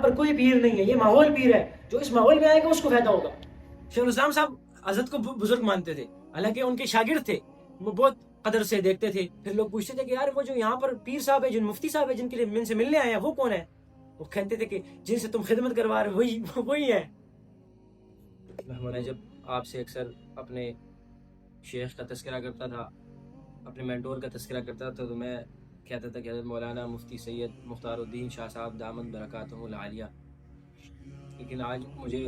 پر کوئی پیر نہیں ہے، یہ ماحول پیر ہے، جو اس ماحول میں آئے گا اس کو فائدہ ہوگا۔ شیخ الاسلام صاحب حضرت کو بزرگ مانتے تھے، حالانکہ ان کے شاگرد تھے، وہ بہت قدر سے دیکھتے تھے۔ پھر لوگ پوچھتے تھے کہ یار وہ جو یہاں پر پیر صاحب ہے، جو مفتی صاحب ہے، جن کے لیے من سے ملنے آئے ہیں، وہ کون ہے؟ وہ کہتے تھے کہ جن سے تم خدمت کروا رہے وہی ہے۔ میں جب آپ سے اکثر اپنے شیخ کا تذکرہ کرتا تھا، اپنے مینٹور کا تذکرہ کرتا تھا، تو میں کہتا تھا کہ حضرت مولانا مفتی سید مختار الدین شاہ صاحب دامن برکاتہ العالیہ، لیکن آج مجھے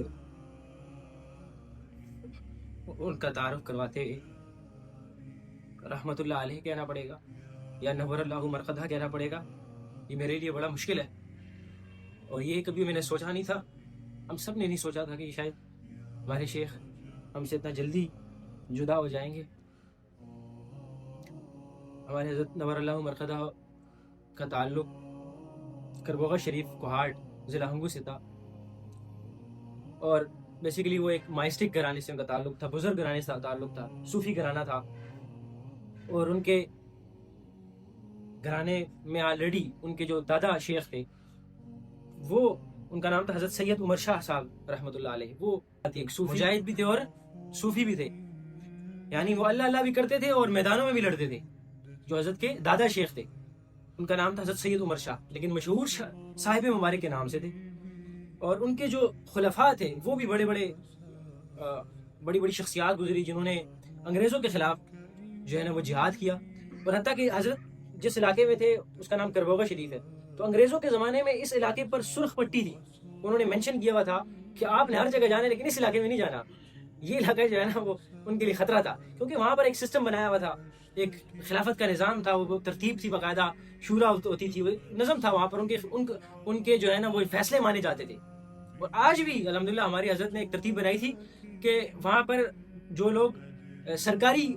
ان کا تعارف کرواتے رحمت اللہ علیہ کہنا پڑے گا یا نور اللہ مرقدہ کہنا پڑے گا، یہ میرے لیے بڑا مشکل ہے، اور یہ کبھی میں نے سوچا نہیں تھا، ہم سب نے نہیں سوچا تھا کہ شاید ہمارے شیخ ہم سے اتنا جلدی جدا ہو جائیں گے۔ ہمارے حضرت نور اللہ مرقدہ کا تعلق کربوغا شریف کوہاٹ ضلع ہنگو سے تھا، اور بیسیکلی وہ ایک مائسٹک گھرانے سے ان کا تعلق تھا، بزرگ گھرانے سے تعلق تھا، صوفی گھرانہ تھا، اور ان کے گھرانے میں آلریڈی ان کے جو دادا شیخ تھے وہ ان کا نام تھا حضرت سید عمر شاہ صاحب رحمۃ اللہ علیہ، وہ ایک صوفی مجاہد بھی تھے اور صوفی بھی تھے، یعنی وہ اللہ اللہ بھی کرتے تھے اور میدانوں میں بھی لڑتے تھے۔ جو حضرت کے دادا شیخ تھے ان کا نام تھا حضرت سید عمر شاہ، لیکن مشہور صاحب مبارک کے نام سے تھے، اور ان کے جو خلفاء تھے وہ بھی بڑی بڑی شخصیات گزری، جنہوں نے انگریزوں کے خلاف جو ہے نا وہ جہاد کیا، اور حتیٰ کہ حضرت جس علاقے میں تھے اس کا نام کربوغا شریف ہے، تو انگریزوں کے زمانے میں اس علاقے پر سرخ پٹی تھی، انہوں نے مینشن کیا ہوا تھا کہ آپ نے ہر جگہ جانا ہے لیکن اس علاقے میں نہیں جانا، یہ علاقہ جو ہے نا وہ ان کے لیے خطرہ تھا، کیونکہ وہاں پر ایک سسٹم بنایا ہوا تھا، ایک خلافت کا نظام تھا، وہ ترتیب تھی، باقاعدہ شورا ہوتی تھی، وہ نظم تھا وہاں پر، ان کے جو ہے نا وہ فیصلے مانے جاتے تھے۔ اور آج بھی الحمدللہ ہماری حضرت نے ایک ترتیب بنائی تھی کہ وہاں پر جو لوگ سرکاری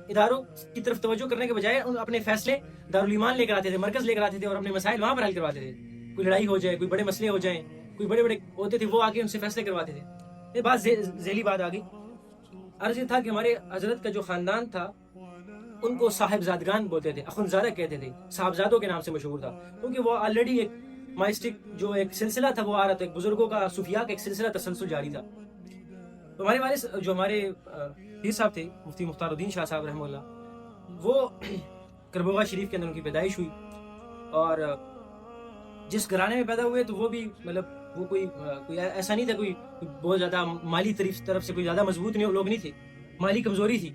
اداروں کی طرف توجہ کرنے کے بجائے اپنے فیصلے دارالایمان لے کر آتے تھے، مرکز لے کر آتے تھے، اور اپنے مسائل وہاں پر حل کرواتے تھے، کوئی لڑائی ہو جائے، کوئی بڑے مسئلے ہو جائیں، کوئی بڑے بڑے ہوتے تھے وہ آ کے ان سے فیصلے کرواتے تھے۔ یہ بات ذیلی بات آ گئی۔ عرض یہ تھا کہ ہمارے حضرت کا جو خاندان تھا ان کو صاحبزادگان بولتے تھے، اخندزادہ کہتے تھے، صاحبزادوں کے نام سے مشہور تھا، کیونکہ وہ آلریڈی ایک مائسٹک جو ایک سلسلہ تھا وہ آ رہا تھا، ایک بزرگوں کا صوفیاء کا ایک سلسلہ تسلسل جاری تھا۔ تو ہمارے والد جو ہمارے پیر صاحب تھے مفتی مختار الدین شاہ صاحب رحمہ اللہ، وہ کربوغا شریف کے اندر ان کی پیدائش ہوئی، اور جس گھرانے میں پیدا ہوئے تو وہ بھی مطلب وہ کوئی ایسا نہیں تھا، کوئی بہت زیادہ مالی طرف سے کوئی زیادہ مضبوط لوگ نہیں تھے، مالی کمزوری تھی،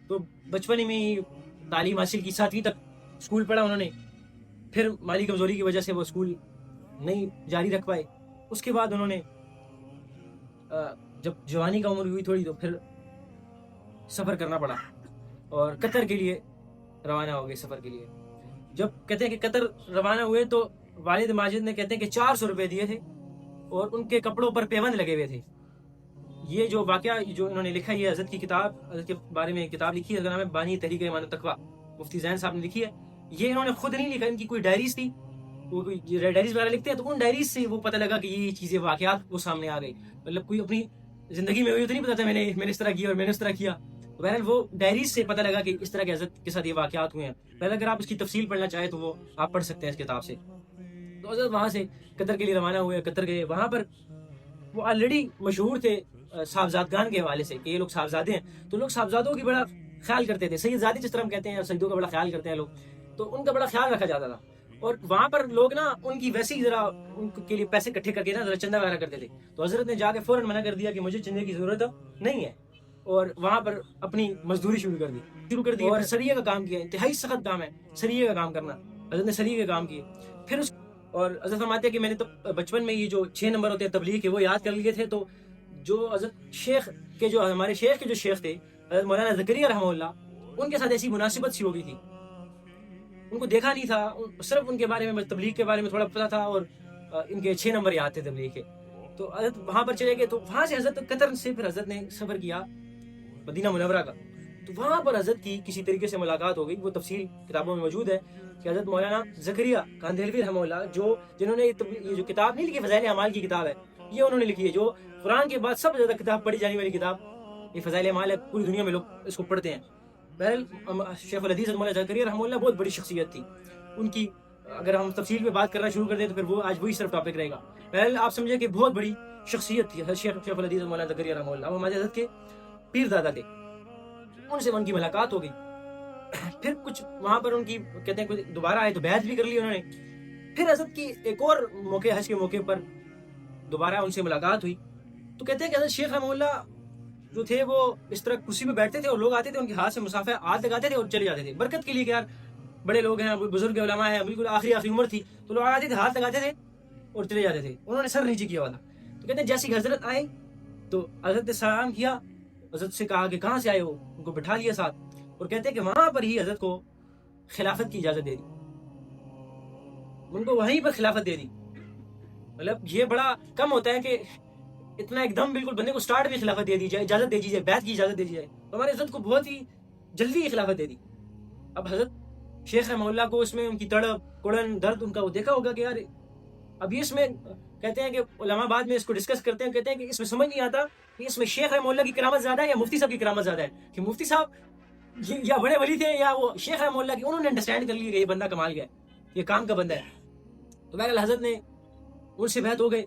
تو بچپن میں ہی تعلیم حاصل کی، 7ویں تک اسکول پڑھا انہوں نے، پھر مالی کمزوری کی وجہ سے وہ اسکول نہیں جاری رکھ پائے۔ اس کے بعد انہوں نے جب جوانی کا عمر ہوئی تھوڑی تو پھر سفر کرنا پڑا، اور قطر کے لیے روانہ ہو گئے سفر کے لیے۔ جب کہتے ہیں کہ قطر روانہ ہوئے تو والد ماجد نے کہتے ہیں کہ 400 روپے دیے تھے، اور ان کے کپڑوں پر پیوند لگے ہوئے تھے۔ یہ جو واقعہ جو انہوں نے لکھا ہے، یہ حضرت کی کتاب، حضرت کے بارے میں کتاب لکھی ہے، اس کا نام ہے بانی تحریک ایمان و تقویٰ، مفتی زین صاحب نے لکھی ہے۔ یہ انہوں نے خود نہیں لکھا، ان کی کوئی ڈائریز تھی، وہ کوئی ڈائریز وغیرہ لکھتے ہیں، تو ان ڈائریز سے وہ پتہ لگا کہ یہ چیزیں واقعات وہ سامنے آ گئی، مطلب کوئی اپنی زندگی میں ہوئی تو نہیں پتا تھا میں نے اس طرح کیا اور میں نے اس طرح کیا، بہرحال وہ ڈائریز سے پتہ لگا کہ اس طرح کے حضرت کے ساتھ یہ واقعات ہوئے ہیں۔ پہلے اگر آپ اس کی تفصیل پڑھنا چاہیں تو وہ آپ پڑھ سکتے ہیں اس کتاب سے۔ تو حضرت وہاں سے قطر کے لیے روانہ ہوئے، قطر گئے، وہاں پر وہ آلریڈی مشہور تھے صاحبزادگان کے حوالے سے کہ یہ لوگ صاحبزادے ہیں، تو لوگ صاحبزادوں کی بڑا خیال کرتے تھے، سید زادی جس طرح ہم کہتے ہیں، سیدوں کا بڑا خیال کرتے ہیں لوگ، تو ان کا بڑا خیال رکھا جاتا تھا، اور وہاں پر لوگ نا ان کی ویسے ہی ذرا ان کے لیے پیسے اکٹھے کر کے نا ذرا چندہ وغیرہ کرتے تھے، تو حضرت نے جا کے فوراً منع کر دیا کہ مجھے چندے کی ضرورت نہیں ہے، اور وہاں پر اپنی مزدوری شروع کر دی اور سریے کا کام کیا، انتہائی سخت کام ہے سریے کا کام کرنا، حضرت نے سریے کا کام کیے۔ پھر اور حضرت فرماتے ہیں کہ میں نے تو بچپن میں یہ جو 6 نمبر ہوتے ہیں تبلیغ کے وہ یاد کر لیے تھے، تو جو حضرت شیخ کے جو ہمارے شیخ کے جو شیخ تھے حضرت مولانا زکریا رحمہ اللہ، ان کے ساتھ ایسی مناسبت سی ہو گئی تھی، ان کو دیکھا نہیں تھا، صرف ان کے بارے میں تبلیغ کے بارے میں تھوڑا پتا تھا، اور ان کے 6 نمبر یاد تھے تبلیغ کے، تو حضرت وہاں پر چلے گئے، تو وہاں سے حضرت قطر سے پھر حضرت نے سفر کیا مدینہ منورہ کا، تو وہاں پر حضرت کی کسی طریقے سے ملاقات ہو گئی، وہ تفصیل کتابوں میں موجود ہے کہ حضرت مولانا زکریا کاندھلوی رحمہ اللہ جنہوں نے یہ جو کتاب نہیں لکھی فضائل اعمال کی کتاب ہے، یہ انہوں نے لکھی ہے، جو قرآن کے بعد سب سے زیادہ کتاب پڑھی جانے والی کتاب یہ فضائل اعمال ہے، پوری دنیا میں لوگ اس کو پڑھتے ہیں۔ بہرحال شیخ الحدیث مولانا زکریا رحمہ اللہ بہت بڑی شخصیت تھی، ان کی اگر ہم تفصیل پہ بات کرنا شروع کر دیں تو پھر وہ آج وہی صرف ٹاپک رہے گا. پہلے آپ سمجھے کہ بہت بڑی شخصیت تھی شیخ الحدیث مولانا زکریا رحمہ اللہ. وہ ہمارے حضرت کے پیر دادا تھے. ان سے ان کی ملاقات ہو گئی. پھر کچھ وہاں پر ان کی کہتے ہیں دوبارہ آئے تو بیعت بھی کر لی انہوں نے. پھر حضرت کی ایک اور موقع حج کے موقع پر دوبارہ ان سے ملاقات ہوئی تو کہتے ہیں کہ حضرت شیخ رحمہ اللہ جو تھے وہ اس طرح کرسی پہ بیٹھتے تھے اور لوگ آتے تھے ان کے ہاتھ سے مسافہ ہاتھ لگاتے تھے اور چلے جاتے تھے برکت کے لیے کہ یار بڑے لوگ ہیں, بزرگ علماء ہیں, بالکل آخری عمر تھی, تو لوگ آتے تھے ہاتھ لگاتے تھے اور چلے جاتے تھے. انہوں نے سر نیچے کیا ہوا تھا. تو کہتے ہیں جیسے حضرت آئے تو حضرت نے سلام کیا, حضرت سے کہا کہ کہاں سے آئے ہو, ان کو بٹھا لیا ساتھ, اور کہتے ہیں کہ وہاں پر ہی حضرت کو خلافت کی اجازت دے دی, ان کو وہیں پر خلافت دے دی. مطلب یہ بڑا کم ہوتا ہے کہ اتنا ایک دم بالکل بندے کو سٹارٹ میں خلافت دے دی جائے, اجازت دے دی جائے, بیعت کی اجازت دے دی جائے. تو ہمارے حضرت کو بہت ہی جلدی خلافت دے دی. اب حضرت شیخ رحمہ اللہ کو اس میں ان کی تڑپ کڑن درد ان کا وہ دیکھا ہوگا کہ یار اب یہ اس میں کہتے ہیں کہ علماء بعد میں اس کو ڈسکس کرتے ہیں, کہتے ہیں کہ اس میں سمجھ نہیں آتا کہ اس میں شیخ رحمہ اللہ کی کرامت زیادہ ہے یا مفتی صاحب کی کرامت زیادہ ہے, کہ مفتی صاحب یا بڑے ولی تھے یا وہ شیخ رحمہ اللہ کی انہوں نے انڈرسٹینڈ کر لیا کہ یہ بندہ کمال گیا, یہ کام کا بندہ ہے. تو بہرحال حضرت نے ان سے بیعت ہو گئے.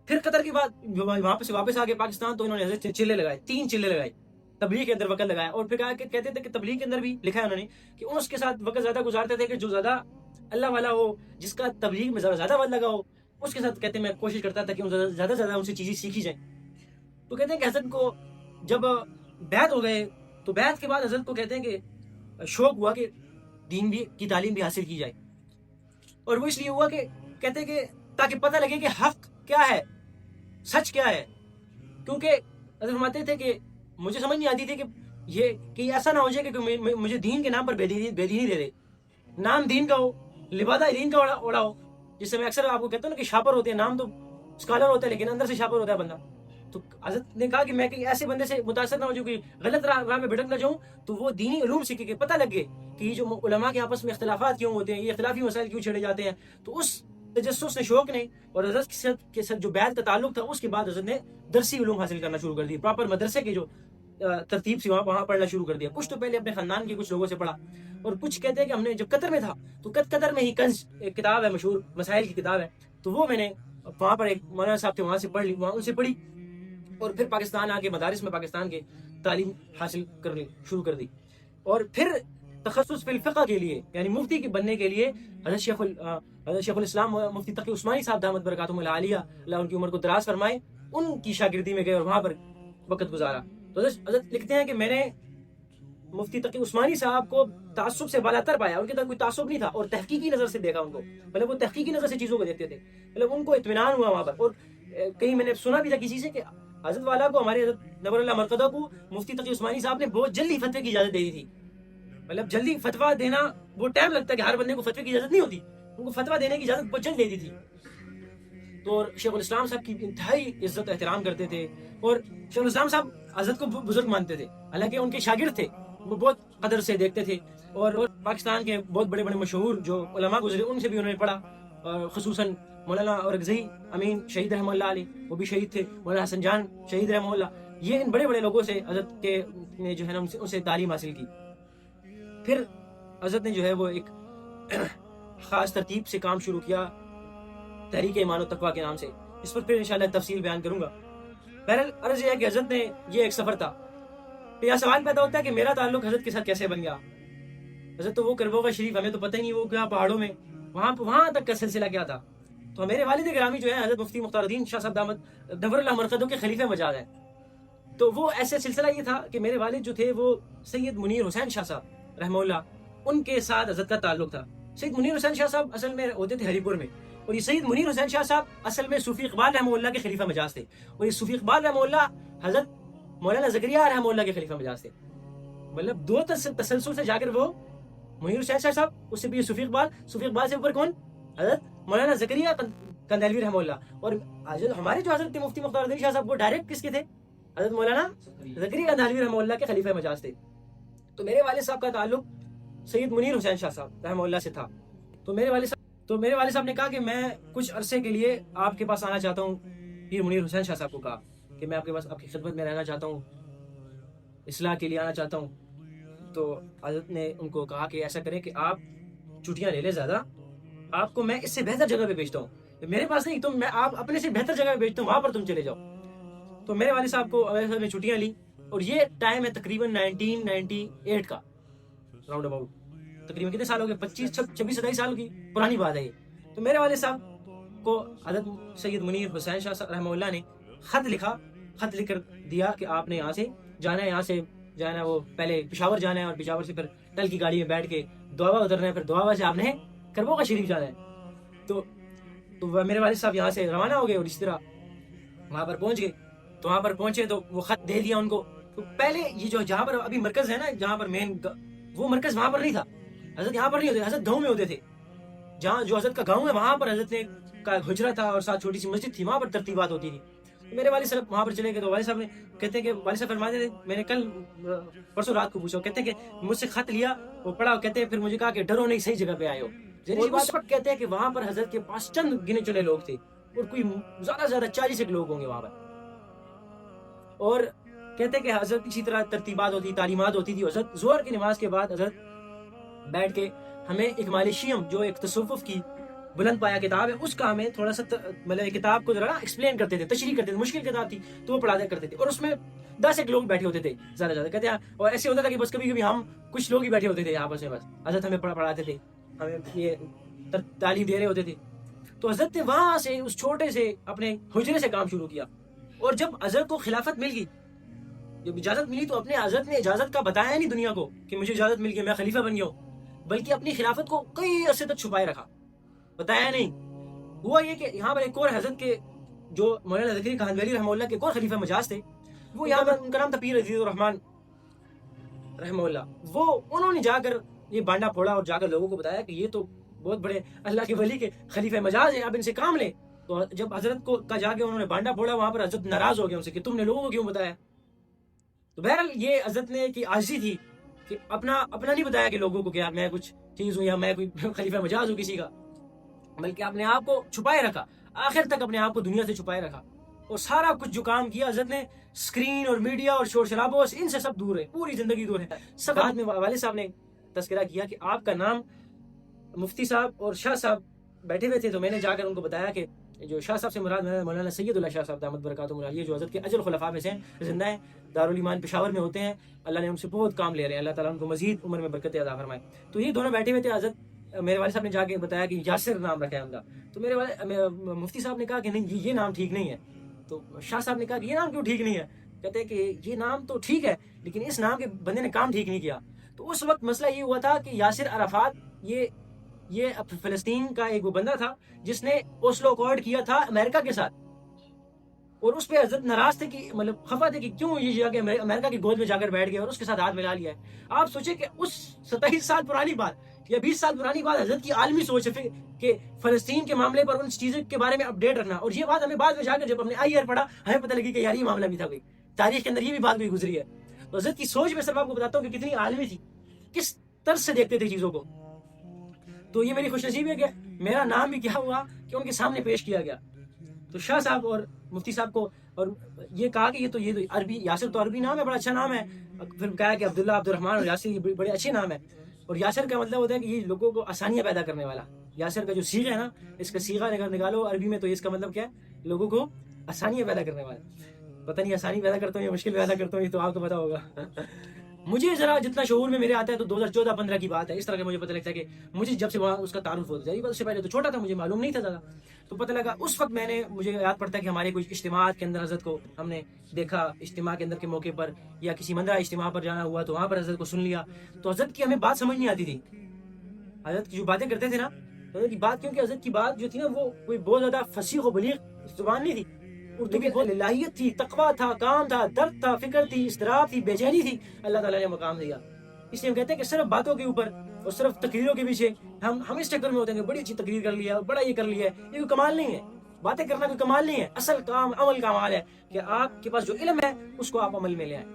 پھر قطر کے بعد وہاں پہ سے واپس آ گئے پاکستان تو انہوں نے حضرت چلے لگائے, 3 چلے لگائے, تبلیغ کے اندر وقت لگایا. اور پھر کہا کہ کہتے تھے کہ تبلیغ کے اندر بھی لکھا ہے انہوں نے کہ اس کے ساتھ وقت زیادہ گزارتے تھے کہ جو زیادہ اللہ والا ہو, جس کا تبلیغ میں زیادہ وقت لگا ہو, اس کے ساتھ کہتے ہیں میں کوشش کرتا تھا کہ زیادہ زیادہ ان سے چیزیں سیکھی جائیں. تو کہتے ہیں کہ حضرت کو جب بیعت ہو گئے تو بیعت کے بعد حضرت کو کہتے ہیں کہ شوق ہوا کہ دین بھی کی تعلیم بھی حاصل کی جائے. اور وہ اس لیے ہوا کہ کہتے ہیں کہ تاکہ پتہ لگے کہ حق کیا ہے, سچ کیا ہے. کیونکہ حضرت فرماتے تھے کہ مجھے سمجھ نہیں آتی تھی کہ ایسا نہ ہو جائے کہ مجھے دین کے نام پر بے دینی دے دے. نام دین کا ہو, لبادہ دین کا اوڑا ہو, جس سے میں اکثر آپ کو کہتا ہوں نا کہ شاپر ہوتے ہیں, نام تو اسکالر ہوتا ہے لیکن اندر سے شاپر ہوتا ہے بندہ. تو حضرت نے کہا کہ میں کہ ایسے بندے سے متاثر نہ ہو جو کہ غلط راہ میں بھٹک نہ جاؤں, تو وہ دینی علوم سیکھے کہ پتہ لگے کہ یہ جو علماء کے آپس میں اختلافات کیوں ہوتے ہیں, یہ اختلافی مسائل کیوں چھیڑے جاتے ہیں. تو اس تجسس نے, شوق نے, اور حضرت کے ساتھ جو بیعت کا تعلق تھا اس کے بعد حضرت نے درسی علوم حاصل کرنا شروع کر دی, پراپر مدرسے کی جو ترتیب سے وہاں پڑھنا شروع کر دیا. کچھ تو پہلے اپنے خاندان کے کچھ لوگوں سے پڑھا, اور کچھ کہتے ہیں کہ ہم نے جب قطر میں تھا تو قطر میں ہی کنز ایک کتاب ہے مشہور, مسائل کی کتاب ہے, تو وہ میں نے وہاں پر ایک مولانا صاحب تھے وہاں سے پڑھ لی, وہاں ان سے پڑھی, اور پھر پاکستان آ کے مدارس میں پاکستان کے تعلیم حاصل کرنی شروع کر دی. اور پھر تخصص فی الفقہ کے لیے یعنی مفتی کے بننے کے لیے حضرت شیخ الاسلام مفتی تقی عثمانی صاحب دامت برکاتہم العالیہ, اللہ ان کی عمر کو دراز فرمائے, ان کی شاگردی میں گئے اور وہاں پر وقت گزارا. تو حضرت لکھتے ہیں کہ میں نے مفتی تقی عثمانی صاحب کو تعصب سے بالاتر پایا, ان کے اندر کوئی تعصب نہیں تھا, اور تحقیقی نظر سے دیکھا ان کو, مطلب وہ تحقیقی نظر سے چیزوں کو دیکھتے تھے, مطلب ان کو اطمینان ہوا وہاں پر. اور کہیں میں نے سنا بھی تھا کسی سے کہ حضرت والا کو, ہمارے حضرت نور اللہ مرقدہ کو مفتی تقی عثمانی صاحب نے بہت جلدی فتوے کی اجازت دے دی تھی. مطلب جلدی فتویٰ دینا وہ ٹائم لگتا ہے کہ ہر بندے کو فتوے کی اجازت نہیں ہوتی, ان کو فتویٰ دینے کی اجازت بہت جلد دے دی تھی. تو شیخ الاسلام صاحب کی انتہائی عزت و احترام کرتے تھے, اور شیخ الاسلام صاحب حضرت کو بزرگ مانتے تھے, حالانکہ ان کے شاگرد تھے, وہ بہت قدر سے دیکھتے تھے. اور پاکستان کے بہت بڑے بڑے مشہور جو علماء گزرے ان سے بھی انہوں نے پڑھا, خصوصاً مولانا اورکزئی امین شہید رحمہ اللہ علیہ, وہ بھی شہید تھے, مولانا حسن جان شہید رحمہ اللہ, یہ ان بڑے بڑے لوگوں سے حضرت کے نے جو ہے نا ان سے تعلیم حاصل کی. پھر حضرت نے جو ہے وہ ایک خاص ترتیب سے کام شروع کیا تحریک ایمان و تقویٰ کے نام سے, اس پر پھر انشاءاللہ تفصیل بیان کروں گا. بہرحال عرض یہ ہے کہ حضرت نے یہ ایک سفر تھا. پھر یہ سوال پیدا ہوتا ہے کہ میرا تعلق حضرت کے ساتھ کیسے بن گیا. حضرت تو وہ کربوغ شریف, ہمیں تو پتہ ہی نہیں وہ کیا پہاڑوں میں, وہاں تک کا سلسلہ کیا تھا. تو میرے والد گرامی جو ہے حضرت مفتی مختار الدین شاہ صاحب دامت نور اللہ مرقدہ کے خلیفہ مجاز ہیں. تو وہ ایسے سلسلہ یہ تھا کہ میرے والد جو تھے وہ سید منیر حسین شاہ صاحب رحمہ اللہ, ان کے ساتھ حضرت کا تعلق تھا. سید منیر حسین شاہ صاحب اصل میں ہوتے تھے ہری پور میں, اور یہ سید منیر حسین شاہ صاحب اصل میں صوفی اقبال رحمہ اللہ کے خلیفہ مجاز تھے, اور یہ صوفی اقبال رحمہ اللہ حضرت مولانا زکریا رحمہ اللہ کے خلیفہ مجاز تھے. مطلب 2 تسلسل سے جا کر وہ منیر حسین شاہ صاحب, اس سے بھی صوفی اقبال سے اوپر کون, حضرت مولانا زکریا قندیلوی رحمہ اللہ. اور ہمارے جو حضرت مفتی مختار الدین شاہ صاحب وہ ڈائریکٹ کس کے تھے, حضرت مولانا زکریا قندیلوی رحمہ اللہ کے خلیفہ مجاز تھے. تو میرے والد صاحب کا تعلق سید منیر حسین شاہ صاحب رحمہ اللہ سے تھا. تو میرے والد صاحب نے کہا کہ میں کچھ عرصے کے لیے آپ کے پاس آنا چاہتا ہوں. پیر منیر حسین شاہ صاحب کو کہا کہ میں آپ کے پاس آپ کی خدمت میں رہنا چاہتا ہوں, اصلاح کے لیے آنا چاہتا ہوں. تو حضرت نے ان کو کہا کہ ایسا کریں کہ آپ چھٹیاں لے لیں زیادہ, آپ کو میں اس سے بہتر جگہ پہ بھیجتا ہوں, میرے پاس نہیں, تم میں آپ اپنے سے بہتر جگہ پہ بھیجتا ہوں, وہاں پر تم چلے جاؤ. تو میرے والد صاحب کو والد صاحب نے چھٹیاں لی, اور یہ ٹائم ہے تقریباً 1998 کا راؤنڈ اباؤٹ. تقریباً کتنے سال ہو گئے, 26 سال کی پرانی بات ہے یہ. تو میرے والد صاحب کو حضرت سید منیر حسین شاہ رحمہ اللہ نے خط لکھا, خط لکھ کر دیا کہ آپ نے یہاں سے جانا ہے, یہاں سے جانا ہے, وہ پہلے پشاور جانا ہے, اور پشاور سے پھر ٹل کی گاڑی میں بیٹھ کے دوابا اترنا ہے, پھر دوابا سے آپ نے کربوغا شریف جانا ہے. تو میرے والد صاحب یہاں سے روانہ ہو گئے, اور اسی طرح وہاں پر پہنچ گئے. تو وہاں پر پہنچے تو وہ خط دے دیا ان کو. تو پہلے یہ جو جہاں پر ابھی مرکز ہے نا, جہاں پر مین, وہ مرکز وہاں پر نہیں تھا. حضرت یہاں پر نہیں ہوتے, حضرت گاؤں میں ہوتے تھے. جہاں جو حضرت کا گاؤں ہے وہاں پر حضرت نے کا حجرہ تھا, اور ساتھ چھوٹی سی مسجد تھی, وہاں پر ترتیبات ہوتی تھی. میرے والد صاحب وہاں پر چلے گئے. تو والد صاحب نے کہتے ہیں کہ والد صاحب فرماتے تھے, میں نے کل پرسوں رات کو پوچھا, کہتے ہیں کہ مجھ سے خط لیا, وہ پڑھا, کہتے ہیں پھر مجھے کہا کہ ڈرو نہیں, صحیح جگہ پہ آئے ہو. اس وقت کہتے ہیں کہ وہاں پر حضرت کے پاس چند گنے چنے لوگ تھے, اور کوئی زیادہ سے زیادہ 40 لوگ ہوں گے وہاں پر. اور کہتے ہیں کہ حضرت اسی طرح ترتیبات ہوتی, تعلیمات ہوتی تھی. حضرت ظہر کی نماز کے بعد حضرت بیٹھ کے ہمیں اکمال شیم, جو ایک تصوف کی بلند پایا کتاب ہے, اس کا ہمیں تھوڑا سا مطلب کتاب کو ذرا ایکسپلین کرتے تھے, تشریح کرتے تھے. مشکل کتاب تھی تو وہ پڑھایا کرتے تھے, اور اس میں 10 لوگ بیٹھے ہوتے تھے زیادہ زیادہ, کہتے ہیں. اور ایسے ہوتا تھا کہ بس کبھی کبھی ہم کچھ لوگ ہی بیٹھے ہوتے تھے آپس میں, بس حضرت ہمیں پڑھاتے تھے, ہمیں یہ تعلیم دے رہے ہوتے تھے. تو حضرت نے وہاں سے اس چھوٹے سے اپنے حجرے سے کام شروع کیا. اور جب حضرت کو خلافت مل گئی, جب اجازت ملی, تو اپنے حضرت نے اجازت کا بتایا نہیں دنیا کو کہ مجھے اجازت مل گئی, میں خلیفہ بن گیا ہوں, بلکہ اپنی خلافت کو کئی عرصے تک چھپائے رکھا, بتایا نہیں. ہوا یہ کہ یہاں پر ایک اور حضرت کے جو مولانا زکریا کاندھویلی رحمہ اللہ کے ایک اور خلیفہ مجاز تھے, وہ یہاں پر, ان کا نام تھا پیر عزیز الرحمان رحمہ اللہ. وہ انہوں نے جا کر یہ بانڈا پھوڑا, اور جا کر لوگوں کو بتایا کہ یہ تو بہت بڑے اللہ کے ولی کے خلیفہ مجاز ہیں, اب ان سے کام لیں. تو جب حضرت کو کا جا کے انہوں نے بانڈا پھوڑا, وہاں پر حضرت ناراض ہو گیا ان سے کہ تم نے لوگوں کو کیوں بتایا. تو بہرحال یہ حضرت نے کی عاجزی تھی کہ اپنا نہیں بتایا کہ لوگوں کو کہ میں کچھ چیز ہوں یا میں کوئی خلیفہ مجاز ہوں کسی کا, بلکہ اپنے آپ کو چھپائے رکھا, آخر تک اپنے آپ کو دنیا سے چھپائے رکھا. اور سارا کچھ جو کام کیا حضرت نے, اسکرین اور میڈیا اور شور شرابوں ان سے سب دور ہے, پوری زندگی دور ہے. سب بعد میں والد صاحب نے تذکرہ کیا کہ آپ کا نام, مفتی صاحب اور شاہ صاحب بیٹھے ہوئے تھے. تو میں نے جا کر ان کو بتایا کہ جو شاہ صاحب سے مراد مولانا سید اللہ شاہ صاحب دامت برکاتہم العالیہ, جو حضرت کے اجل خلفاء میں سے زندہ ہیں, دارالایمان پشاور میں ہوتے ہیں, اللہ نے ان سے بہت کام لے رہے ہیں, اللہ تعالیٰ ان کو مزید عمر میں برکت عطا فرمائے. تو یہ دونوں بیٹھے ہوئے تھے. حضرت میرے والد صاحب نے جا کے بتایا کہ یاسر نام رکھا ہے ان کا. تو میرے مفتی صاحب نے کہا کہ نہیں, یہ نام ٹھیک نہیں ہے. تو شاہ صاحب نے کہا کہ یہ نام کیوں ٹھیک نہیں ہے. کہتے ہیں کہ یہ نام تو ٹھیک ہے, لیکن اس نام کے بندے نے کام ٹھیک نہیں کیا. تو اس وقت مسئلہ یہ ہوا تھا کہ یاسر عرفات یہ فلسطین کا ایک وہ بندہ تھا جس نے اوسلو اکارڈ کیا تھا امریکہ کے ساتھ, اور اس پہ حضرت ناراض تھے کہ مطلب خفا تھے کہ کیوں یہ جا کے امریکہ کی گود میں جا کر بیٹھ گئے اور اس کے ساتھ ہاتھ ملا لیا ہے. آپ سوچیں کہ اس 27 سال پرانی بات یا 20 سال پرانی بات حضرت کی عالمی سوچ ہے کہ فلسطین کے معاملے پر ان چیزوں کے بارے میں اپڈیٹ رکھنا. اور یہ بات ہمیں بعد میں جا کر جب ہم نے IR پڑھا, ہمیں پتہ لگی کہ یار یہ معاملہ بھی تھا, کوئی تاریخ کے اندر یہ بھی بات کوئی گزری ہے. تو حضرت کی سوچ میں صرف آپ کو بتاتا ہوں کہ کتنی عالمی تھی, کس طرز سے دیکھتے تھے چیزوں کو. تو یہ میری خوش نصیبی ہے کہ میرا نام بھی کیا ہوا کہ ان کے سامنے پیش کیا گیا. تو شاہ صاحب اور مفتی صاحب کو اور یہ کہا کہ یہ تو عربی, یاسر تو عربی نام ہے, بڑا اچھا نام ہے. پھر کہا کہ عبداللہ, عبد الرحمن اور یاسر یہ بڑے اچھے نام ہے. اور یاسر کا مطلب ہوتا ہے کہ یہ لوگوں کو آسانیاں پیدا کرنے والا. یاسر کا جو سیغہ ہے نا, اس کا سیغہ نکالو عربی میں, تو اس کا مطلب کیا ہے, لوگوں کو آسانیاں پیدا کرنے والا. پتہ نہیں آسانی پیدا کرتا ہوں یا مشکل پیدا کرتا ہوں, یہ تو آپ کو پتا ہوگا. مجھے ذرا جتنا شعور میں میرے آتا ہے تو 2014-15 کی بات ہے. اس طرح کے مجھے پتہ لگتا ہے کہ مجھے جب سے وہاں اس کا تعارف ہوتا ہے, اس سے پہلے تو چھوٹا تھا, مجھے معلوم نہیں تھا زیادہ. تو پتہ لگا اس وقت مجھے یاد پڑتا ہے کہ ہمارے کچھ اجتماعات کے اندر حضرت کو ہم نے دیکھا, اجتماع کے اندر کے موقع پر یا کسی مندرہ اجتماع پر جانا ہوا تو وہاں پر حضرت کو سن لیا. تو حضرت کی ہمیں بات سمجھ نہیں آتی تھی. حضرت کی جو باتیں کرتے تھے نا, حضرت کی بات, کیونکہ حضرت کی بات جو تھی نا وہ کوئی بہت زیادہ فصیح و بلیغ زبان نہیں تھی. اردو کی بہت الہیت تھی, تقویٰ تھا, کام تھا, درد تھا, فکر تھی, اضطراب تھی, بے چینی تھی. اللہ تعالیٰ نے مقام دیا. اس لیے ہم کہتے ہیں کہ صرف باتوں کے اوپر اور صرف تقریروں کے پیچھے ہم اس چکر میں ہوتے ہیں کہ بڑی اچھی تقریر کر لیا, بڑا یہ کر لیا ہے. یہ کوئی کمال نہیں ہے, باتیں کرنا کوئی کمال نہیں ہے. اصل کام عمل کا کمال ہے کہ آپ کے پاس جو علم ہے اس کو آپ عمل میں لے آئیں.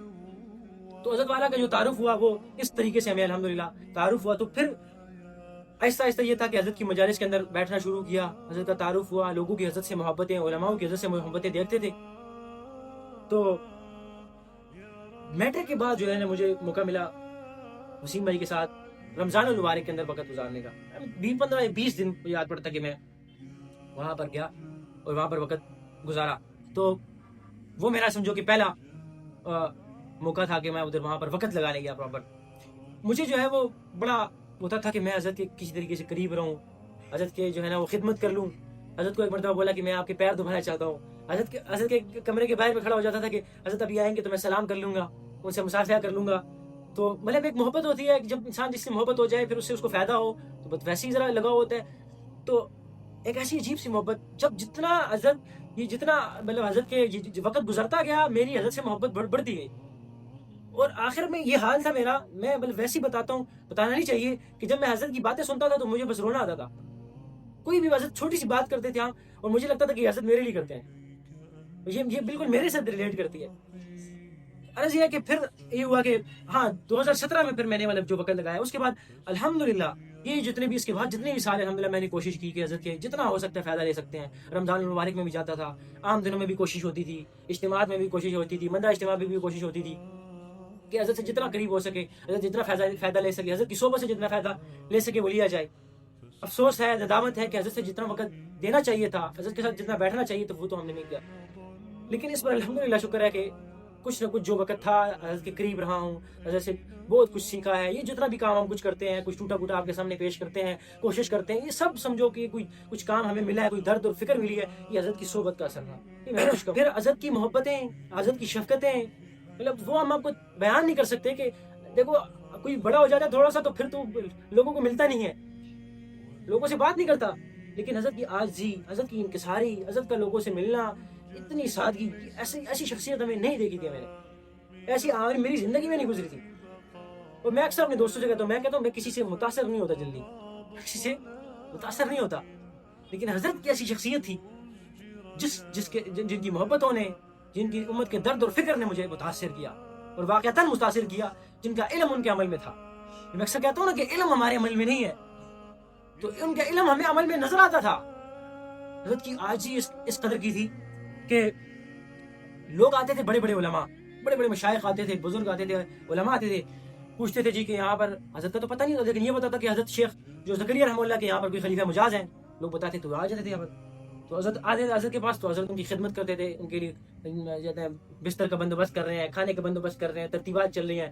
تو حضرت والا کا جو تعارف ہوا وہ اس طریقے سے ہمیں الحمدللہ تعارف ہوا. تو پھر آہستہ آہستہ یہ تھا کہ حضرت کی مجالس کے اندر بیٹھنا شروع کیا, حضرت کا تعارف ہوا, لوگوں کی حضرت سے محبتیں, علماء کی حضرت سے محبتیں دیکھتے تھے. تو میٹرک کے بعد جو ہے نا مجھے موقع ملا وسیم بھائی کے ساتھ رمضان المبارک کے اندر وقت گزارنے کا. 15-20 دن یاد پڑتا کہ میں وہاں پر گیا اور وہاں پر وقت گزارا. تو وہ میرا سمجھو کہ پہلا موقع تھا کہ میں ادھر وہاں پر وقت لگانے گیا پراپر. مجھے جو ہے وہ بڑا ہوتا تھا کہ میں حضرت کے کسی طریقے سے قریب رہوں, حضرت کے جو ہے نا وہ خدمت کر لوں. حضرت کو ایک مرتبہ بولا کہ میں آپ کے پیر دبانا چاہتا ہوں. حضرت کے کمرے کے باہر میں کھڑا ہو جاتا تھا کہ حضرت ابھی آئیں گے تو میں سلام کر لوں گا, ان سے مصافحہ کر لوں گا. تو مطلب ایک محبت ہوتی ہے, جب انسان جس سے محبت ہو جائے پھر اس سے اس کو فائدہ ہو تو بس ویسے ہی ذرا لگاؤ ہوتا ہے. تو ایک ایسی عجیب سی محبت, جب جتنا مطلب حضرت کے وقت گزرتا گیا میری حضرت سے محبت بڑھتی گئی. اور آخر میں یہ حال تھا میرا, میں مطلب ویسے ہی بتاتا ہوں, بتانا نہیں چاہیے کہ جب میں حضرت کی باتیں سنتا تھا تو مجھے بس رونا آتا تھا. کوئی بھی حضرت چھوٹی سی بات کرتے تھے اور مجھے لگتا تھا کہ حضرت میرے لیے کرتے ہیں, یہ بالکل میرے ساتھ ریلیٹ کرتی ہے. عرض یہ ہے کہ پھر یہ ہوا کہ ہاں 2017 میں پھر میں نے مطلب جو وقت لگایا, اس کے بعد الحمدللہ یہ جتنے بھی اس کے بعد جتنے بھی سال الحمدللہ میں نے کوشش کی کہ حضرت کے جتنا ہو سکتا ہے فائدہ لے سکتے ہیں. رمضان المبارک میں بھی جاتا تھا, عام دنوں میں بھی کوشش ہوتی تھی, اجتماعات میں بھی کوشش ہوتی تھی, مندہ اجتماع میں بھی کوشش ہوتی تھی کہ حضرت سے جتنا قریب ہو سکے, حضرت جتنا فائدہ لے سکے, حضرت کی صحبت سے جتنا فائدہ لے سکے وہ لیا جائے. افسوس ہے, ندامت ہے کہ حضرت سے جتنا وقت دینا چاہیے تھا, حضرت کے ساتھ جتنا بیٹھنا چاہیے تھا وہ تو ہم نے نہیں کیا. لیکن اس پر الحمدللہ شکر ہے کہ کچھ نہ کچھ جو وقت تھا حضرت کے قریب رہا ہوں, حضرت سے بہت کچھ سیکھا ہے. یہ جتنا بھی کام ہم کچھ کرتے ہیں, کچھ ٹوٹا پھوٹا آپ کے سامنے پیش کرتے ہیں, کوشش کرتے ہیں, یہ سب سمجھو کہ کچھ کام ہمیں ملا ہے, کوئی درد اور فکر ملی ہے, یہ حضرت کی صحبت کا اثر تھا. پھر حضرت کی محبتیں, حضرت کی شفقتیں, مطلب وہ ہم آپ کو بیان نہیں کر سکتے. کہ دیکھو کوئی بڑا ہو جاتا ہے تھوڑا سا تو پھر تو لوگوں کو ملتا نہیں ہے, لوگوں سے بات نہیں کرتا. لیکن حضرت کی عاجزی, حضرت کی انکساری, حضرت کا لوگوں سے ملنا, اتنی سادگی, ایسی شخصیت ہمیں نہیں دیکھی تھی. میں نے ایسی میری زندگی میں نہیں گزری تھی. اور میں اکثر اپنے دوستوں سے کہتا ہوں میں کسی سے متاثر نہیں ہوتا, جلدی کسی سے متاثر نہیں ہوتا. لیکن حضرت کی ایسی شخصیت تھی جن کی محبتوں نے, جن کی امت کے درد اور فکر نے مجھے متاثر کیا, اور واقعتاً متاثر کیا, جن کا علم ان کے عمل میں تھا. میں اکثر کہتا ہوں نا کہ علم ہمارے عمل میں نہیں ہے, تو ان کا علم ہمیں عمل میں نظر آتا تھا. حضرت کی عاجزی اس قدر کی تھی کہ لوگ آتے تھے, بڑے بڑے علماء, بڑے بڑے مشائخ آتے تھے, بزرگ آتے تھے, علماء آتے تھے, پوچھتے تھے جی کہ یہاں پر حضرت کا تو پتہ نہیں ہوتا, لیکن یہ پتا تھا کہ حضرت شیخ جو زکریا رحمہ اللہ کے یہاں پر کوئی خلیفہ مجاز ہیں, لوگ بتاتے تو آ جاتے تھے یہاں پر. تو حضرت آتے تھے حضرت کے پاس, تو حضرت ان کی خدمت کرتے تھے, ان کے لیے بستر کا بندوبست کر رہے ہیں, کھانے کا بندوبست کر رہے ہیں, ترتیبات چل رہی ہیں.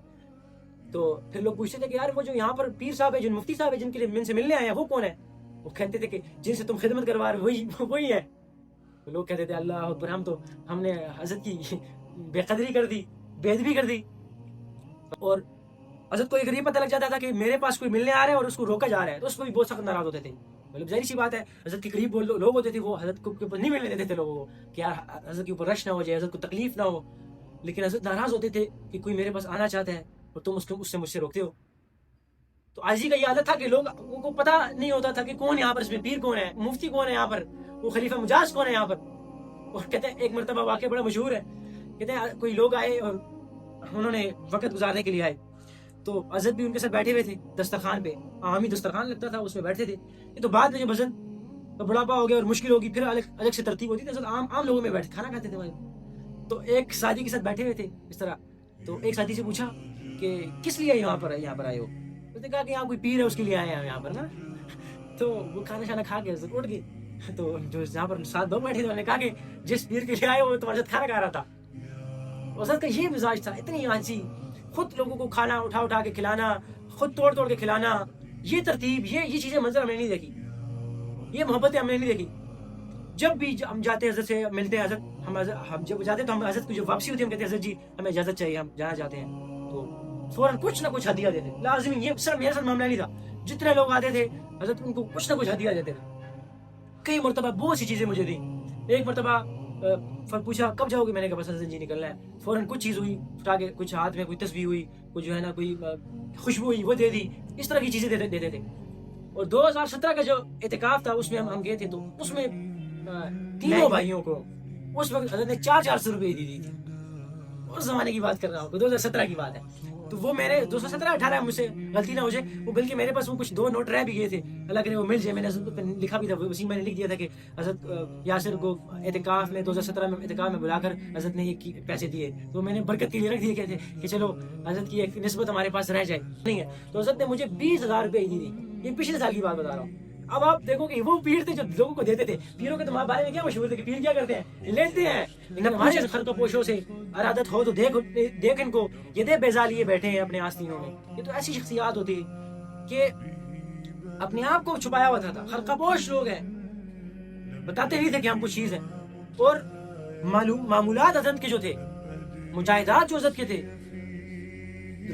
تو پھر لوگ پوچھتے تھے کہ یار وہ جو یہاں پر پیر صاحب ہے, جو مفتی صاحب ہے, جن کے لیے من سے ملنے آئے ہیں, وہ کون ہے؟ وہ کہتے تھے کہ جن سے تم خدمت کروا رہے وہی ہے. لوگ کہتے تھے اللہ اکبر, ہم نے حضرت کی بے قدری کر دی, بے ادبی کر دی. اور حضرت کو یہ پتہ لگ جاتا تھا کہ میرے پاس کوئی ملنے آ رہا ہے اور اس کو روکا جا رہا ہے, تو اس کو بھی بہت سخت ناراض ہوتے تھے. مطلب ظاہر سی بات ہے, حضرت کے قریب لوگ ہوتے تھے, وہ حضرت کے اوپر نہیں ملنے دیتے تھے لوگوں کو کہ یار حضرت کے اوپر رش نہ ہو جائے, حضرت کو تکلیف نہ ہو. لیکن حضرت ناراض ہوتے تھے کہ کوئی میرے پاس آنا چاہتا ہے اور تم اس سے مجھ سے روکتے ہو. تو عاجزی کا یہ عادت تھا کہ لوگوں کو پتہ نہیں ہوتا تھا کہ کون یہاں پر اس میں پیر کون ہے, مفتی کون ہے یہاں پر, وہ خلیفہ مجاز کون ہے یہاں پر. اور کہتے ہیں ایک مرتبہ واقعہ بڑا مشہور ہے, کہتے ہیں کوئی لوگ آئے اور انہوں نے وقت گزارنے کے لیے آئے, تو حضرت بھی ان کے ساتھ بیٹھے ہوئے تھے دسترخوان پہ, عوامی دسترخوان لگتا تھا, اس میں بیٹھے تھے. یہ تو بعد میں جب حضرت کا بڑھاپا ہو گیا اور مشکل ہوگی, پھر الگ سے ترتیب ہوتی تھی, حضرت عام لوگوں میں بیٹھے کھانا کھاتے تھے. تو ایک ساتھی کے ساتھ بیٹھے ہوئے تھے اس طرح, تو ایک ساتھی سے پوچھا کہ کس لیے یہاں پر آئے ہو؟ اس نے کہا کہ یہاں کوئی پیر ہے اس کے لیے آئے ہیں یہاں پر نا. تو وہ کھانا شانا کھا کے حضرت اٹھ گئے. تو جو یہاں پر ساتھ لوگ بیٹھے تھے انہوں نے کہا کہ جس پیر کے لیے آئے وہ تمہارے ساتھ کھانا کھا رہا تھا. حضرت کا یہ مزاج تھا, اتنی عاجزی, خود لوگوں کو کھانا اٹھا کے کھلانا, خود توڑ کے کھلانا, یہ ترتیب, یہ چیزیں منظر ہم نے نہیں دیکھی, یہ محبتیں ہم نے نہیں دیکھی. جب بھی ہم جاتے حضرت سے ملتے ہیں, حضرت ہم جب جاتے تو ہم حضرت کی جو واپسی ہوتی ہے ہم کہتے ہیں حضرت جی ہمیں اجازت چاہیے, ہم جانا چاہتے ہیں. تو فوراً کچھ نہ کچھ ہدیہ دیتے, لازمی. یہ صرف میرے ساتھ معاملہ نہیں تھا, جتنے لوگ آتے تھے حضرت ان کو کچھ نہ کچھ ہدیہ دیتے تھے. کئی مرتبہ بہت سی چیزیں مجھے دیں. ایک مرتبہ پوچھا کب جاؤ گے, میں نے کہا بس حضرت جی نکلنا ہے. فوراً کچھ چیز ہوئی, اٹھا کے کچھ ہاتھ میں کوئی تسبیح ہوئی, کوئی جو ہے نا کوئی خوشبو ہوئی, وہ دے دی. اس طرح کی چیزیں دیتے تھے. اور 2017 کا جو اعتکاف تھا اس میں ہم گئے تھے, تو اس میں تینوں بھائیوں کو اس وقت حضرت نے 400 روپئے دی تھی. اس زمانے کی بات کر رہا ہوں, 2017 کی بات ہے. تو وہ میں نے 217-18 مجھ سے غلطی نہ ہو جائے وہ، بلکہ میرے پاس وہ کچھ 2 نوٹ رہ بھی گئے تھے، اللہ کرے وہ مل جائے. میں نے حضرت کو لکھا بھی تھا، اسی میں نے لکھ دیا تھا کہ حضرت یاسر کو اعتکاف میں 2017 میں اعتکاف میں بلا کر حضرت نے یہ پیسے دیے، تو میں نے برکت کے لیے رکھ دیے کہتے کہ چلو حضرت کی ایک نسبت ہمارے پاس رہ جائے. نہیں ہے تو حضرت نے مجھے 20,000 روپے دی تھی. یہ پچھلے سال کی بات بتا رہا ہوں. اب آپ دیکھو کہ وہ پیر تھے جو لوگوں کو دیتے تھے. پیروں کے تمہارے بارے میں کیا مشہور تھے کہ پیر کیا کرتے ہیں؟ لیتے ہیں. ہمارے خرق و پوشوں سے ارادت ہو تو دیکھ ان کو، یہ دے بیزا لیے بیٹھے ہیں اپنے آستینوں میں. یہ تو ایسی شخصیات ہوتی ہے کہ اپنے آپ کو چھپایا ہوا تھا. خرقہ پوش لوگ ہیں، بتاتے نہیں تھے کہ ہم کچھ چیز ہیں. اور معمولات حضرت کے جو تھے، مجاہدات جو حضرت کے تھے،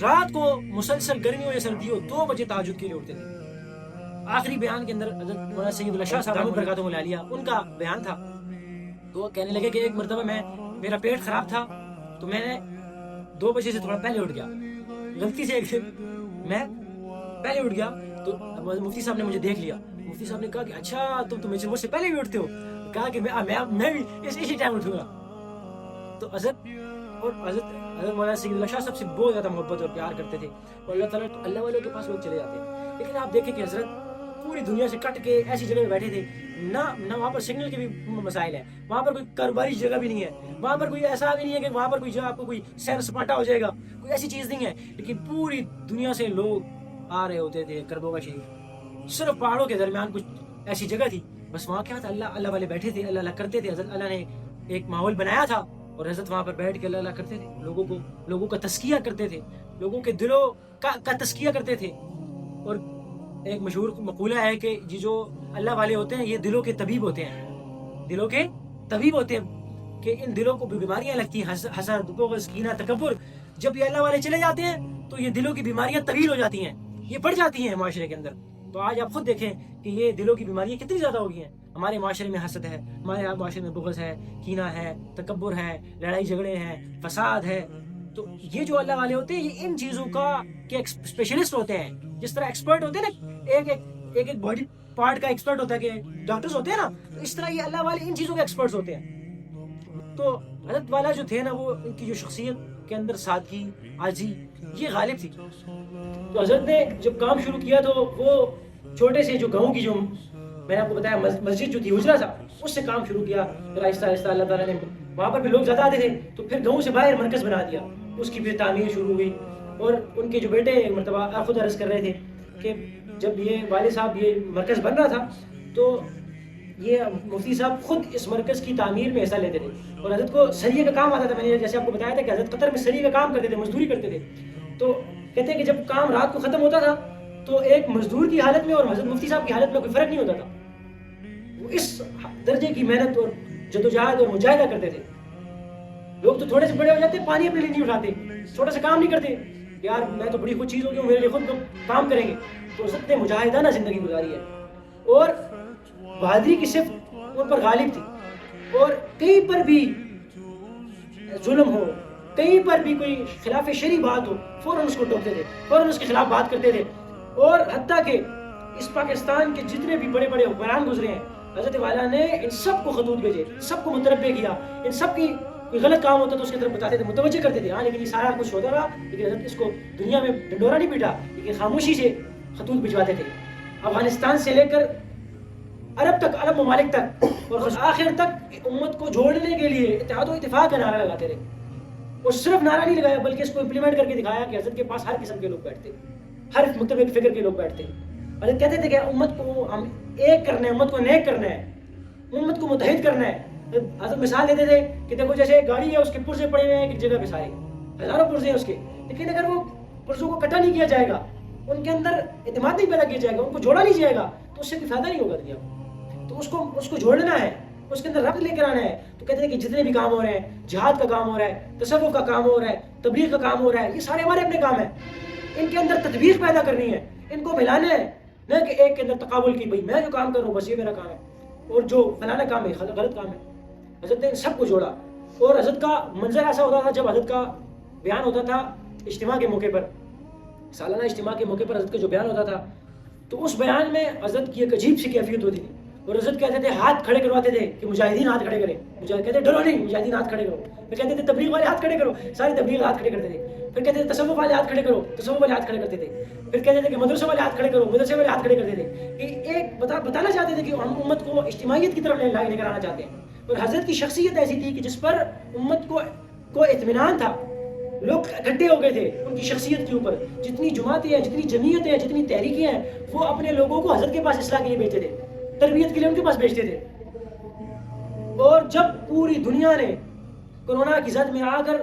رات کو مسلسل گرمی ہو یا سردی ہو 2 بجے تہجد کے لیے اٹھتے تھے. آخری بیان کے اندر حضرت مولانا سید اللہ شاہ صاحب برکاتہ العالیہ ان کا بیان تھا. تو وہ کہنے لگے کہ ایک مرتبہ میرا پیٹ خراب تھا تو میں نے 2 بجے سے تھوڑا پہلے اٹھ گیا، غلطی سے میں پہلے اٹھ گیا. تو مفتی صاحب نے مجھے دیکھ لیا. مفتی صاحب نے کہا کہ اچھا تم مجھ سے پہلے بھی اٹھتے ہو. کہا کہ میں بھی اسی ٹائم اٹھوں گا. تو حضرت مولانا سید اللہ شاہ صاحب سے بہت زیادہ محبت اور پیار کرتے تھے، اور اللہ تعالیٰ اللہ والوں کے پاس لوگ چلے جاتے ہیں. لیکن آپ دیکھیں کہ حضرت پوری دنیا سے کٹ کے ایسی جگہ پہ بیٹھے تھے، نہ وہاں پر سگنل کے بھی مسائل ہیں، وہاں پر کوئی کاروباری جگہ بھی نہیں ہے، وہاں پر کوئی ایسا بھی نہیں ہے کہ وہاں پر کوئی جگہ آپ کو کوئی سیر سپاٹا ہو جائے گا، کوئی ایسی چیز نہیں ہے. لیکن پوری دنیا سے لوگ آ رہے ہوتے تھے کربوگا شریف. صرف پہاڑوں کے درمیان کچھ ایسی جگہ تھی، بس وہاں کیا تھا، اللہ والے بیٹھے تھے، اللہ کرتے تھے. حضرت اللہ نے ایک ماحول بنایا تھا اور حضرت وہاں پر بیٹھ کے اللہ کرتے تھے. لوگوں کا تزکیہ کرتے تھے، لوگوں کے دلوں کا تزکیہ کرتے تھے. اور ایک مشہور مقولہ ہے کہ جو اللہ والے ہوتے ہیں یہ دلوں کے طبیب ہوتے ہیں، دلوں کے طبیب ہوتے ہیں. کہ ان دلوں کو بیماریاں لگتی ہیں، حسد، بغض، کینہ، تکبر. جب یہ اللہ والے چلے جاتے ہیں تو یہ دلوں کی بیماریاں طویل ہو جاتی ہیں، یہ بڑھ جاتی ہیں معاشرے کے اندر. تو آج آپ خود دیکھیں کہ یہ دلوں کی بیماریاں کتنی زیادہ ہو گئی ہیں. ہمارے معاشرے میں حسد ہے، ہمارے معاشرے میں بغض ہے، کینہ ہے، تکبر ہے، لڑائی جھگڑے ہیں، فساد ہے. تو یہ جو اللہ والے ہوتے ہیں یہ ان چیزوں کے اسپیشلسٹ ہوتے ہیں. جس طرح ایکسپرٹ ہوتے ہیں نا، ایک باڈی پارٹ کا ایکسپرٹ ہوتا ہے کہ ڈاکٹرز ہوتے ہیں نا، تو اس طرح یہ اللہ والے ان چیزوں کے ایکسپرٹس ہوتے ہیں. تو حضرت والا جو تھے نا، وہ ان کی جو شخصیت کے اندر سادگی، عاجزی، یہ غالب تھی. تو حضرت نے جب کام شروع کیا تو وہ چھوٹے سے جو گاؤں کی جو میں نے آپ کو بتایا مسجد جو تھی، حجرہ تھا، اس سے کام شروع کیا. پھر آہستہ آہستہ اللہ تعالیٰ نے وہاں پر بھی لوگ زیادہ آتے تھے تو پھر گاؤں سے باہر مرکز بنا دیا. اس کی پھر تعمیر شروع ہوئی. اور ان کے جو بیٹے مرتبہ خود عرض کر رہے تھے کہ جب یہ والد صاحب یہ مرکز بن رہا تھا تو یہ مفتی صاحب خود اس مرکز کی تعمیر میں حصہ لیتے تھے. اور حضرت کو سریے کا کام آتا تھا. میں نے جیسے آپ کو بتایا تھا کہ حضرت قطر میں سریے کا کام کرتے تھے، مزدوری کرتے تھے. تو کہتے ہیں کہ جب کام رات کو ختم ہوتا تھا تو ایک مزدور کی حالت میں اور حضرت مفتی صاحب کی حالت میں کوئی فرق نہیں ہوتا تھا. وہ اس درجے کی محنت اور جدوجہد اور مجاہدہ کرتے تھے. لوگ تو تھوڑے سے بڑے ہو جاتے، پانی اپنے لیے نہیں اٹھاتے، چھوٹا سا کام نہیں کرتے، یار میں تو بڑی خود چیز ہو گئی ہوں، میرے لیے خود کام کریں گے. تو حضرت نے مجاہدانہ زندگی گزاری ہے اور بہادری کی صفت ان پر غالب تھی. اور کہیں پر بھی ظلم ہو، کہیں پر بھی کوئی خلاف شرعی بات ہو، فوراً اس کو ٹوکتے تھے، فوراً اس کے خلاف بات کرتے تھے. اور حتیٰ کہ اس پاکستان کے جتنے بھی بڑے بڑے حکمران گزرے ہیں، حضرت والا نے ان سب کو خطوط بھیجے، سب کو متنبع کیا. ان سب کی کوئی غلط کام ہوتا تو اس کی طرف بتاتے تھے، متوجہ کرتے تھے. ہاں لیکن یہ سارا کچھ ہوتا رہا، لیکن حضرت اس کو دنیا میں ڈنڈورا نہیں پیٹا، لیکن خاموشی سے خطوط بھجواتے تھے. افغانستان سے لے کر عرب تک، عرب ممالک تک، اور آخر تک امت کو جوڑنے کے لیے اتحاد و اتفاق کا نعرہ لگاتے رہے. اور صرف نعرہ نہیں لگایا بلکہ اس کو امپلیمنٹ کر کے دکھایا کہ حضرت کے پاس ہر قسم کے لوگ بیٹھتے، ہر مختلف فکر کے لوگ بیٹھتے. حضرت کہتے تھے کہ امت کو ہم ایک کرنا ہے، امت کو نیک کرنا ہے، امت کو متحد کرنا ہے. حضرت مثال دیتے تھے کہ دیکھو جیسے ایک گاڑی ہے، اس کے پرزے پڑے ہوئے ہیں ایک جگہ پہ، سارے ہزاروں پرزے ہیں اس کے، لیکن اگر وہ پرزوں کو کٹا نہیں کیا جائے گا، ان کے اندر اعتماد نہیں پیدا کیا جائے گا، ان کو جوڑا نہیں جائے گا، تو اس سے کوئی فائدہ نہیں ہوگا دنیا کو. تو اس کو جوڑنا ہے، اس کے اندر ربط لے کر آنا ہے. تو کہتے ہیں کہ جتنے بھی کام ہو رہے ہیں، جہاد کا کام ہو رہا ہے، تصوف کا کام ہو رہا ہے، تبلیغ کا کام ہو رہا ہے، یہ سارے ہمارے اپنے کام ہیں. ان کے اندر تطبیق پیدا کرنی ہے، ان کو ملانا ہے، نہ کہ ایک کے اندر تقابل کی بھائی میں جو کام کر رہا ہوں بس یہ میرا کام ہے اور جو فلانا کام ہے غلط کام ہے. حضرت نے ان سب کو جوڑا. اور حضرت کا منظر ایسا ہوتا تھا جب حضرت کا بیان ہوتا تھا اجتماع کے موقع پر، سالانہ اجتماع کے موقع پر حضرت کا جو بیان ہوتا تھا تو اس بیان میں حضرت کی ایک عجیب سی کیفیت ہوتی تھی. اور حضرت کہتے تھے ہاتھ کھڑے کرواتے تھے کہ مجاہدین ہاتھ کھڑے کریں, مجاہد کہتے ڈرو نہیں, مجاہدین ہاتھ کھڑے کرو. پھر کہتے تھے تبلیغ والے ہاتھ کھڑے کرو, ساری تبلیغ ہاتھ کھڑے کرتے تھے. پھر کہتے تھے تصوف والے ہاتھ کھڑے کرو, تصوف والے ہاتھ کھڑے کرتے تھے. پھر کہتے تھے کہ مدرسے والے ہاتھ کھڑے کرو, مدرسے والے ہاتھ کھڑے کرتے تھے. کہ ایک بتانا چاہتے تھے کہ ہم امت کو اجتماعیت کی طرف لے کر آنا چاہتے ہیں. اور حضرت کی شخصیت ایسی تھی کہ جس پر امت کو اطمینان تھا, لوگ اکٹھے ہو گئے تھے ان کی شخصیت کے اوپر. جتنی جماعتیں ہیں, جتنی جمعیتیں ہیں, جتنی تحریکیں ہیں, وہ اپنے لوگوں کو حضرت کے پاس اصلاح کے لیے بھیجتے تھے, تربیت کے لیے ان کے پاس بھیجتے تھے. اور جب پوری دنیا نے کرونا کی زد میں آ کر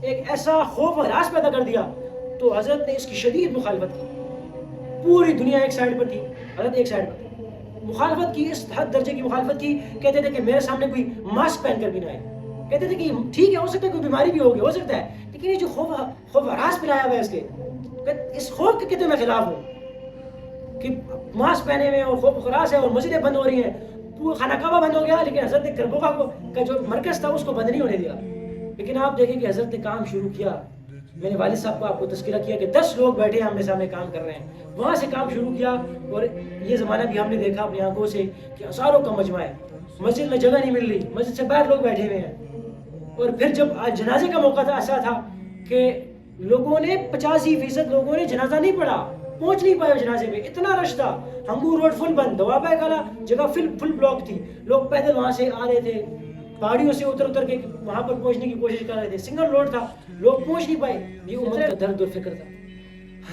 ایک ایسا خوف و ہراس پیدا کر دیا تو حضرت نے اس کی شدید مخالفت کی. پوری دنیا ایک سائڈ پر تھی, حضرت ایک سائڈ پر تھی. مخالفت کی, اس حد درجے کی مخالفت کی, کہتے تھے کہ میرے سامنے کوئی ماسک پہن کر بھی نہ آئے. کہتے تھے کہ ٹھیک ہے ہو سکتا ہے کوئی بیماری بھی ہوگی, ہو سکتا ہے, لیکن یہ جو خوف ہراس پلایا ہوا ہے اس کے, اس خوف کے کہتے میں خلاف ہوں کہ ماسک پہنے ہوئے اور خوف ہراس ہے اور مسجدیں بند ہو رہی ہیں. پورا خانہ کعبہ بند ہو گیا, لیکن حضرت نے کربلا کا جو مرکز تھا اس کو بند نہیں ہونے دیا. لیکن آپ دیکھیں کہ حضرت نے کام شروع کیا. میں نے والد صاحب کو آپ کو تذکرہ کیا کہ 10 لوگ بیٹھے آمنے سامنے کام کر رہے ہیں, وہاں سے کام شروع کیا. اور یہ زمانہ بھی ہم نے دیکھا اپنی آنکھوں سے کہ ہزاروں کا مجمع ہے, مسجد میں جگہ نہیں مل رہی, مسجد سے باہر لوگ بیٹھے ہوئے ہیں. اور پھر جب آج جنازے کا موقع تھا, ایسا تھا کہ لوگوں نے 85% لوگوں نے جنازہ نہیں پڑھا, پہنچ نہیں پائے جنازے میں, اتنا رش تھا. ہنگور روڈ فل بند, دوابہ کالا جگہ فل بلاک تھی. لوگ پیدل وہاں سے آ رہے تھے, پہاڑیوں سے اتر کے وہاں پر پہنچنے کی کوشش کر رہے تھے. سنگل روڈ تھا, لوگ پہنچ نہیں پائے. یہ امت کا درد اور فکر تھا.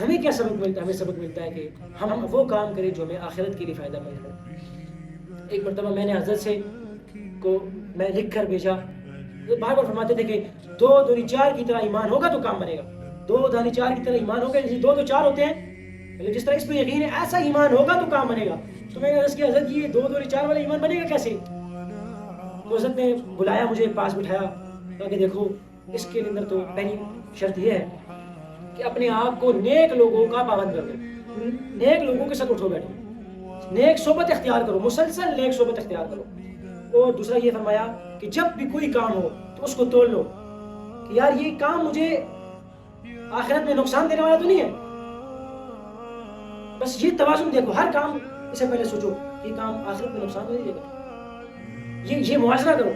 ہمیں کیا سبق ملتا ہے؟ ہمیں سبق ملتا ہے کہ ہم وہ کام کریں جو ہمیں آخرت کے لیے فائدہ مند ہو. ایک مرتبہ میں نے حضرت سے کو میں لکھ کر بھیجا, بار بار فرماتے تھے کہ 2 دونی 4 کی طرح ایمان ہوگا تو کام بنے گا. 2 دانی 4 کی طرح ایمان ہوگا, جیسے 2 تو 4 ہوتے ہیں, جس طرح اس پہ یقین ہے ایسا ایمان ہوگا تو کام بنے گا. تو میں نے عرض کیا حضرت یہ 2 دونی 4 والا ایمان بنے گا کیسے؟ تو حضرت نے بلایا, مجھے پاس بٹھایا, کہا کہ دیکھو اس کے اندر تو پہلی شرط یہ ہے کہ اپنے آپ کو نیک لوگوں کا پابند کر دو, نیک لوگوں کے ساتھ اٹھو بیٹھو, نیک صحبت اختیار کرو, مسلسل نیک صحبت اختیار کرو. اور دوسرا یہ فرمایا کہ جب بھی کوئی کام ہو تو اس کو توڑ لو کہ یار یہ کام مجھے آخرت میں نقصان دینے والا تو نہیں ہے. بس یہ توازن دیکھو, ہر کام اس سے پہلے سوچو یہ کام آخرت میں نقصان نہیں دے گا, یہ موازنہ کرو.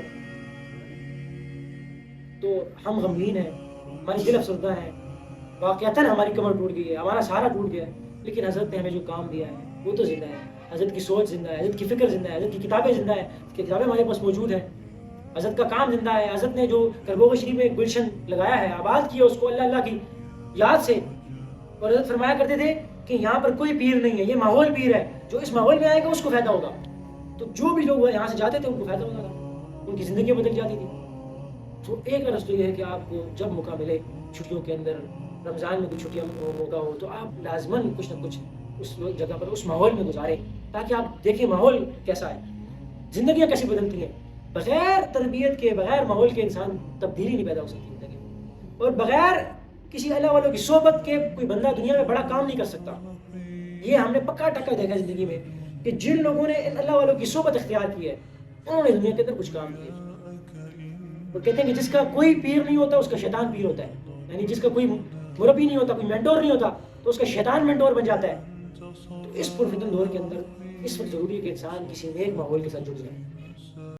تو ہم غمگین ہیں, ہماری دل افسردہ ہے, واقعتاً ہماری کمر ٹوٹ گئی ہے, ہمارا سہارا ٹوٹ گیا ہے, لیکن حضرت نے ہمیں جو کام دیا ہے وہ تو زندہ ہے. حضرت کی سوچ زندہ ہے, حضرت کی فکر زندہ ہے, حضرت کی کتابیں زندہ ہے, کتابیں ہمارے پاس موجود ہیں. حضرت کا کام زندہ ہے. حضرت نے جو کربوغ شریف میں گلشن لگایا ہے, آباد کیا اس کو اللہ اللہ کی یاد سے. اور حضرت فرمایا کرتے تھے کہ یہاں پر کوئی پیر نہیں ہے, یہ ماحول پیر ہے, جو اس ماحول میں آئے گا اس کو فائدہ ہوگا. تو جو بھی لوگ یہاں سے جاتے تھے ان کو فائدہ ہوتا تھا, ان کی زندگی بدل جاتی تھی. تو ایک عرض تو یہ ہے کہ آپ کو جب موقع ملے چھٹیوں کے اندر, رمضان میں کوئی چھٹیاں موقع ہو تو آپ لازماً کچھ نہ کچھ اس جگہ پر اس ماحول میں گزاریں, تاکہ آپ دیکھیں ماحول کیسا ہے, زندگیاں کیسی بدلتی ہیں. بغیر تربیت کے, بغیر ماحول کے انسان تبدیلی نہیں پیدا ہو سکتی زندگی میں. اور بغیر کسی اللہ والوں کی صحبت کے کوئی بندہ دنیا میں بڑا کام نہیں کر سکتا. یہ ہم نے پکا ٹکا دیکھا زندگی میں کہ جن لوگوں نے اللہ والوں کی صحبت اختیار کی ہے انہوں نے دنیا کے اندر کچھ کام کیے. وہ کہتے ہیں کہ جس کا کوئی پیر نہیں ہوتا اس کا شیطان پیر ہوتا ہے, یعنی جس کا کوئی مربی نہیں ہوتا, کوئی مینٹور نہیں ہوتا تو اس کا شیطان مینٹور بن جاتا ہے. تو اس پرفتن دور کے اندر اس وقت ضروری ہے کہ انسان کسی نیک ماحول کے ساتھ جڑ جائے.